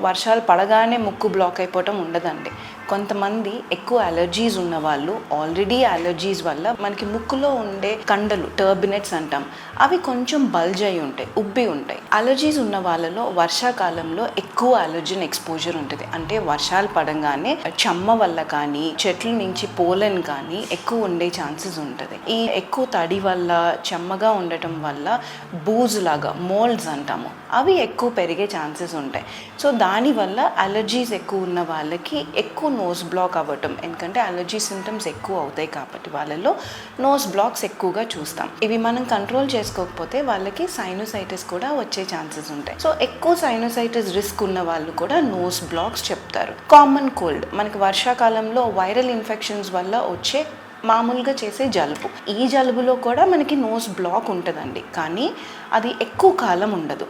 వర్షాలు పడగానే ముక్కు బ్లాక్ అయిపోవటం ఉండదండి. కొంతమంది ఎక్కువ అలర్జీస్ ఉన్న వాళ్ళు ఆల్రెడీ అలర్జీస్ వల్ల మనకి ముక్కులో ఉండే కండలు టర్బినెట్స్ అంటాం, అవి కొంచెం బల్జ్ అయి ఉంటాయి, ఉబ్బి ఉంటాయి. అలర్జీస్ ఉన్న వాళ్ళలో వర్షాకాలంలో ఎక్కువ అలర్జెన్ ఎక్స్పోజర్ ఉంటుంది. అంటే వర్షాలు పడంగానే చెమ్మ వల్ల కానీ చెట్ల నుంచి పోలెన్ కానీ ఎక్కువ ఉండే ఛాన్సెస్ ఉంటుంది. ఈ ఎక్కువ తడి వల్ల చెమ్మగా ఉండటం వల్ల బూజ్ లాగా మోల్డ్స్ అంటాము, అవి ఎక్కువ పెరిగే ఛాన్సెస్ ఉంటాయి. సో దానివల్ల అలర్జీస్ ఎక్కువ ఉన్న వాళ్ళకి ఎక్కువ నోస్ బ్లాక్ అవ్వటం, ఎందుకంటే అలర్జీ సింటమ్స్ ఎక్కువ అవుతాయి కాబట్టి వాళ్ళలో నోస్ బ్లాక్స్ ఎక్కువగా చూస్తాం. ఇవి మనం కంట్రోల్ చేసుకోకపోతే వాళ్ళకి సైనోసైటిస్ కూడా వచ్చే ఛాన్సెస్ ఉంటాయి. సో ఎక్కువ సైనోసైటిస్ రిస్క్ ఉన్న వాళ్ళు కూడా నోస్ బ్లాక్స్ చెప్తారు. కామన్ కోల్డ్, మనకి వర్షాకాలంలో వైరల్ ఇన్ఫెక్షన్స్ వల్ల వచ్చే మామూలుగా చేసే జలుబు, ఈ జలుబులో కూడా మనకి నోస్ బ్లాక్ ఉంటుందండి, కానీ అది ఎక్కువ కాలం ఉండదు.